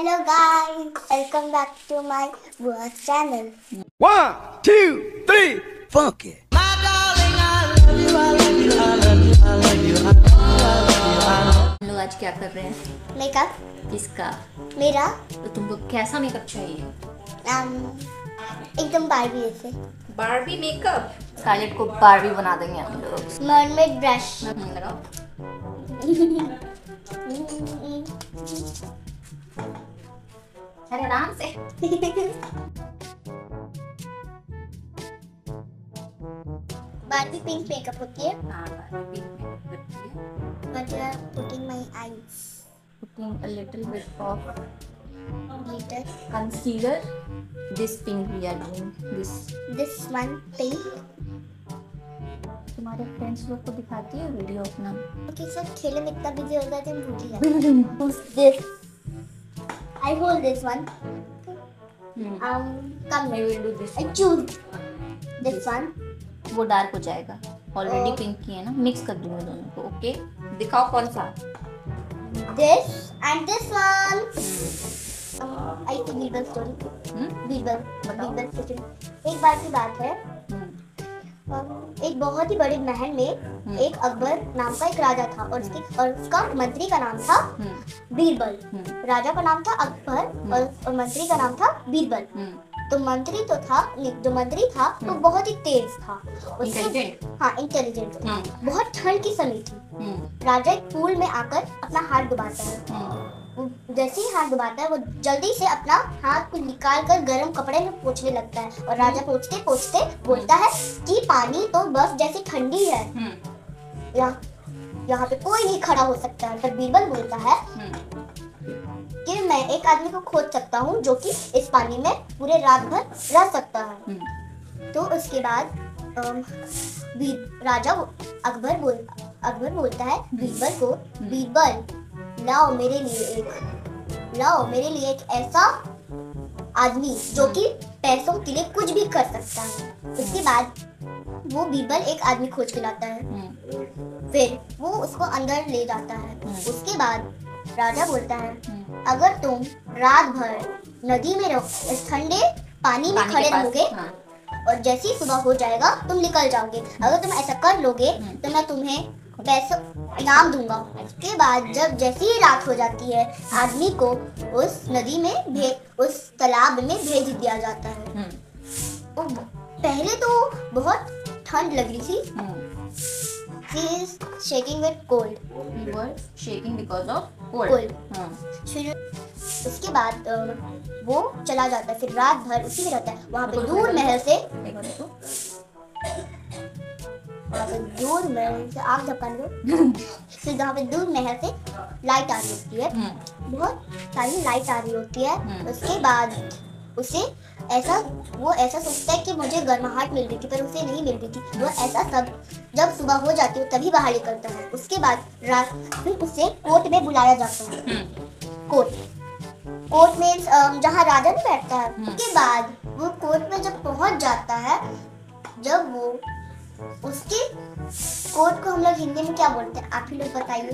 Hello guys, welcome back to my work channel. 1, 2, 3, funk it. हम लोग आज क्या कर रहे हैं? मेकअप किसका? मेरा तो तुमको कैसा मेकअप चाहिए? एकदम बारबी जैसे। Barbie makeup. स्कारलेट को बारबी बना देंगे हम लोग। Mermaid brush. लगाओ। अरे आराम से। बारबी पिंक मेकअप होती है। हाँ, बारबी मेकअप करती है। But you are putting my eyes. Putting a little bit of Glitter. concealer. This pink we are doing. This one pink. तुम्हारे फ्रेंड्स लोग को दिखाती है वीडियो अपना? Okay, सर खेलने में इतना बिजी हो जाते हैं भूल ही जाते हैं। Who's this? I hold this one. Come I here. will do this I one. choose this one. वो डार्क हो जाएगा। ऑलरेडी पिंक की है ना, मिक्स कर दूंगा दोनों को। ओके, दिखाओ कौन सा? This and this one. I see Birbal story. Birbal story. एक बार की बात है, एक बहुत ही बड़े महल में एक अकबर नाम का एक राजा था और उसका मंत्री का नाम था बीरबल। राजा का नाम था अकबर और मंत्री का नाम था बीरबल। तो जो मंत्री था वो बहुत ही तेज था। इंटेलिजेंट था। बहुत ठंड की समय थी। राजा एक पूल में आकर अपना हाथ डुबाता है। वो जैसे ही हाथ डुबाता है वो जल्दी से अपना हाथ को निकाल कर गर्म कपड़े में पोंछने लगता है और राजा पोंछते पोंछते बोलता है कि पानी तो बर्फ जैसी ठंडी है, यहाँ पे कोई नहीं खड़ा हो सकता है। पर बीरबल बोलता है कि मैं एक आदमी को खोज सकता हूँ जो कि इस पानी में पूरे रात भर रह सकता है। तो उसके बाद राजा अकबर बोलता है बीरबल को, बीरबल लाओ मेरे लिए एक ऐसा आदमी जो कि पैसों के लिए कुछ भी कर सकता है। उसके बाद वो बीरबल एक आदमी खोज के लाता है। फिर वो उसको अंदर ले जाता है। उसके बाद राजा बोलता है अगर तुम रात भर नदी में रहो, इस ठंडे पानी में खड़े रहोगे और जैसे ही सुबह हो जाएगा तुम निकल जाओगे। अगर तुम ऐसा कर लोगे तो मैं तुम्हें पैसा इनाम दूंगा। उसके बाद जैसे ही रात हो जाती है आदमी को उस नदी में उस तालाब में भेज दिया जाता है। पहले तो बहुत ठंड लग रही थी। She is shaking with cold. You were shaking because of cold. फिर उसके बाद वो चला जाता है। फिर रात भर उसी में रहता है। वहाँ पे दूर महल से आग झपकन दो। फिर जहाँ पे दूर महल से लाइट आ रही होती है, बहुत सारी लाइट आ रही होती है। उसके बाद वो ऐसा सोचता है कि मुझे गर्माहट मिल रही थी, पर उसे नहीं मिल रही थी। वो ऐसा सब जब सुबह हो जाती है तभी बाहर निकलता है। उसके बाद फिर उसे कोर्ट में बुलाया जाता है। कोर्ट में जहाँ राजा भी बैठता है। उसके बाद वो कोर्ट में जब पहुंच जाता है, जब वो उसके कोर्ट को हम लोग हिंदी में क्या बोलते हैं आप ही लोग बताइए।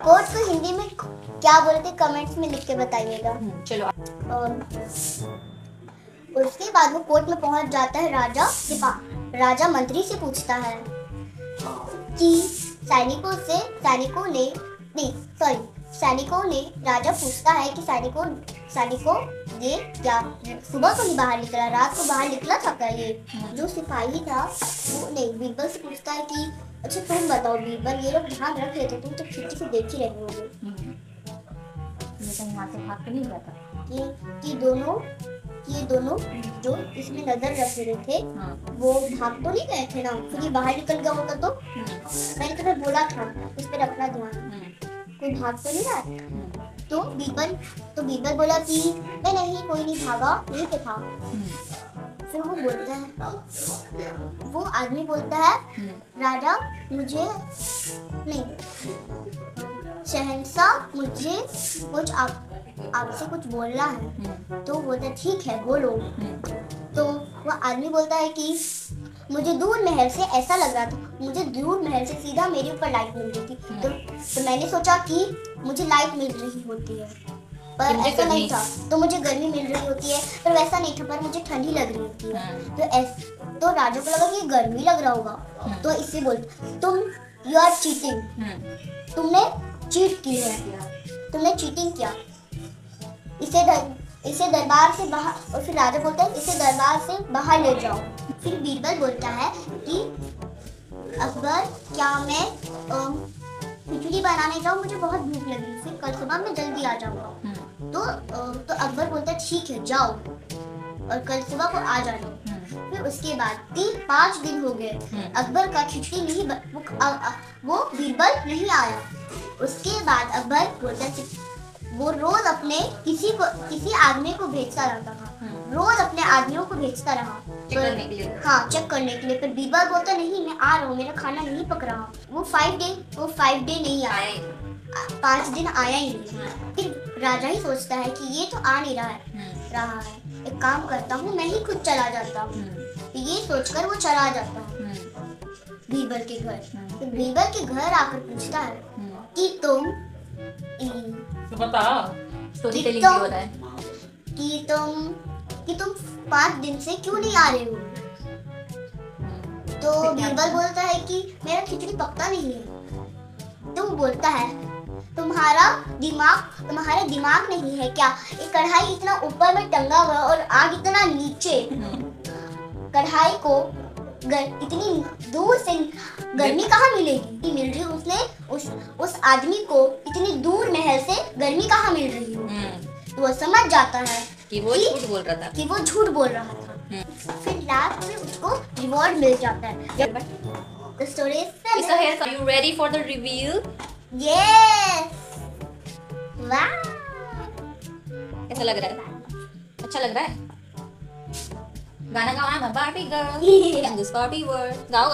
कोर्ट को हिंदी में क्या बोलते हैं कमेंट्स में लिख के बताइएगा। चलो। उसके बाद वो कोर्ट में पहुंच जाता है। राजा मंत्री से पूछता है कि सैनिकों ने राजा पूछता है कि सैनिकों ये क्या सुबह को नहीं बाहर निकला, रात को बाहर निकला था क्या? ये जो सिपाही था वो नहीं, बीरबल से पूछता है कि अच्छा तुम बताओ बीरबल, ये लोग ध्यान रख रहे थे, तुम तो खिड़की से देख ही रहे होगे। वहाँ से भाग के नहीं जाता। ये दोनों जो इसमें नजर रख रहे थे वो भाग तो नहीं गए थे ना। फिर ये बाहर निकल गया होता तो मैंने तुम्हें बोला था इस पे रखना ध्यान, कोई भाग तो नहीं रहा। तो बीरबल बोला कि नहीं कोई नहीं भागा, यहीं पे था। फिर वो आदमी बोलता है राजा मुझे नहीं, शहंशाह मुझे कुछ आपसे कुछ बोलना है। तो बोलता है ठीक है बोलो। तो वो आदमी बोलता है कि मुझे दूर महल से ऐसा लग रहा था, मुझे दूर महल से सीधा मेरे ऊपर लाइट मिल रही थी। तो मैंने सोचा कि मुझे लाइट मिल रही होती है पर मुझे ऐसा नहीं गर्मी- था। तो मुझे गर्मी मिल रही होती है, पर वैसा नहीं था, पर मुझे ठंडी लग रही होती है। तो राजा को लगा कि गर्मी लग रहा होगा, तो इससे बोल तुम यू आर चीटिंग, तुमने चीट की है, तुमने चीटिंग किया, इसे दरबार से बाहर। और फिर राजा बोलता है इसे दरबार से बाहर ले जाओ। फिर बीरबल बोलता है कि अकबर क्या मैं खिचड़ी बनाने जाऊँ, मुझे बहुत भूख लगी, फिर कल सुबह मैं जल्दी आ जाऊंगा। तो अकबर बोलता है ठीक है जाओ और कल सुबह को आ जाना। फिर उसके बाद 5 दिन हो गए, अकबर का खिचड़ी नहीं वो बीरबल नहीं आया। उसके बाद अकबर बोलता है वो रोज अपने किसी आदमी को भेजता रहता था, रोज अपने आदमियों को भेजता रहा चेक करने के लिए। हाँ, चेक करने के लिए। पर बीरबल बोलता नहीं मैं आ रहा हूँ, मेरा खाना नहीं पक रहा। वो 5 डे नहीं आया, 5 दिन आया ही नहीं। फिर राजा ही सोचता है कि ये तो आ नहीं रहा है, एक काम करता हूँ मैं ही खुद चला जाता हूँ। ये सोचकर वो चला जाता है बीरबल के घर। तो बीरबल के घर आकर पूछता है कि तुम बता, स्टोरी टेलिंग हो रहा है कि तुम 5 दिन से क्यों नहीं आ रहे हो। तो बीरबल बोलता है कि मेरा खिचड़ी पकता नहीं है। तो वो बोलता है तुम्हारा दिमाग नहीं है क्या, ये कढ़ाई इतना ऊपर में टंगा हुआ और आग इतना नीचे, कढ़ाई को इतनी दूर से गर्मी कहाँ मिलेगी, मिल रही उसने उस आदमी को इतनी दूर महल से गर्मी कहाँ मिल रही है। तो वो समझ जाता है कि वो झूठ बोल रहा था। फिर लास्ट में उसको रिवॉर्ड मिल जाता है। The story is finished. So here, are you ready for the reveal? Yes. Wow. कैसा लग रहा है? अच्छा लग रहा है? गाना गाओ, I'm a Barbie girl in this Barbie world. गाओ।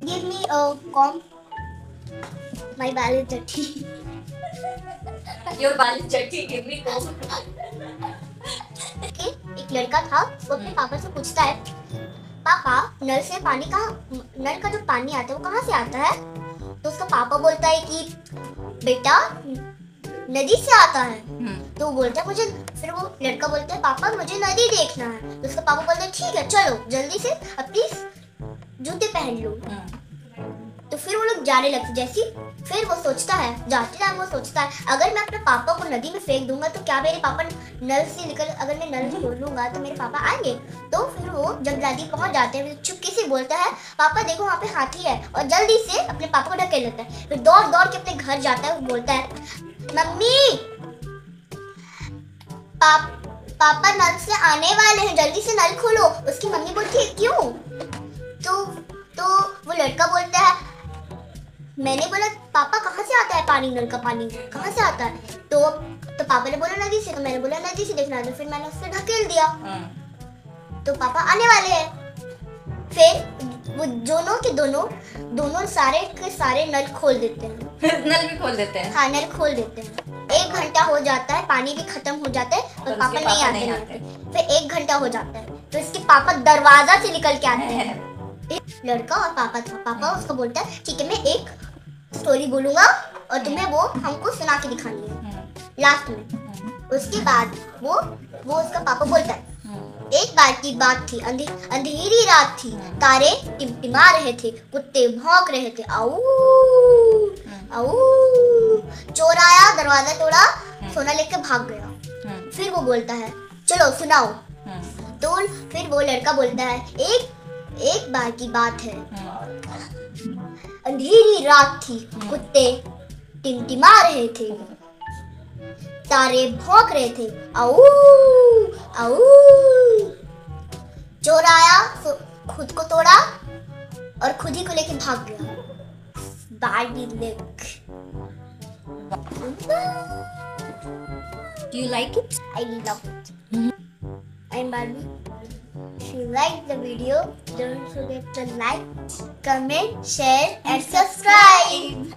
Give me a comb. My ball is dirty. Your ball is dirty. Give me comb. एक लड़का था, वो अपने पापा से पूछता है पापा नल का जो पानी आता है वो कहाँ से आता है। तो उसका पापा बोलता है कि बेटा नदी से आता है। तो वो बोलता है मुझे, फिर वो लड़का बोलता है पापा मुझे नदी देखना है। तो उसका पापा बोलता है ठीक है चलो जल्दी से अपनी जूते पहन लो। तो फिर वो लोग जाने लगते जैसी। फिर वो सोचता है, जाते टाइम वो सोचता है अगर मैं अपने पापा को नदी में फेंक दूंगा तो क्या मेरे पापा नल से निकल, अगर मैं नल खोल लूंगा तो मेरे पापा आएंगे। तो फिर वो जब दादी पहुंच जाते हैं चुपके से बोलता है पापा देखो वहाँ पे हाथी है, और जल्दी से अपने पापा को ढकेल लेता है। फिर दौड़ दौड़ के अपने घर जाता है, वो बोलता है मम्मी पापा नल से आने वाले हैं, जल्दी से नल खोलो। उसकी मम्मी बोलती है क्यों। तो वो लड़का बोलता है मैंने बोला पापा कहाँ से आता है पानी, नल का पानी कहाँ से आता है। तो पापा ने बोला नदी से। तो मैंने बोला नदी से देखना। तो फिर मैंने उससे ढकेल दिया। तो पापा आने वाले हैं। फिर वो दोनों सारे के सारे नल खोल देते हैं। नल भी खोल देते हैं। हाँ, नल खोल देते हैं। 1 घंटा हो जाता है, पानी भी खत्म हो जाता है और पापा नहीं आते। फिर 1 घंटा हो जाता है तो इसके पापा दरवाजा से निकल के आते हैं। लड़का और पापा था। पापा उसको बोलता है ठीक है मैं एक स्टोरी बोलूंगा और तुम्हें वो हमको सुना के दिखानी है लास्ट में। उसके बाद वो उसका पापा बोलता है एक बार की बात थी, अंधेरी रात थी, तारे टिमटिमा रहे थे, कुत्ते भौंक रहे थे, आऊ आऊ। चोर आया, दरवाजा तोड़ा, सोना लेके भाग गया। फिर वो बोलता है चलो सुनाओ। तो फिर वो लड़का बोलता है एक बार की बात है, अंधेरी रात थी, कुत्ते टिमटिमा रहे थे, तारे भौंक रहे थे, आऊ आऊ। चोर आया, खुद को तोड़ा और खुद ही को लेके भाग गया। Barbie look. Do you like it? I love it. I'm Barbie. If you like the video, don't forget to like, comment, share and subscribe.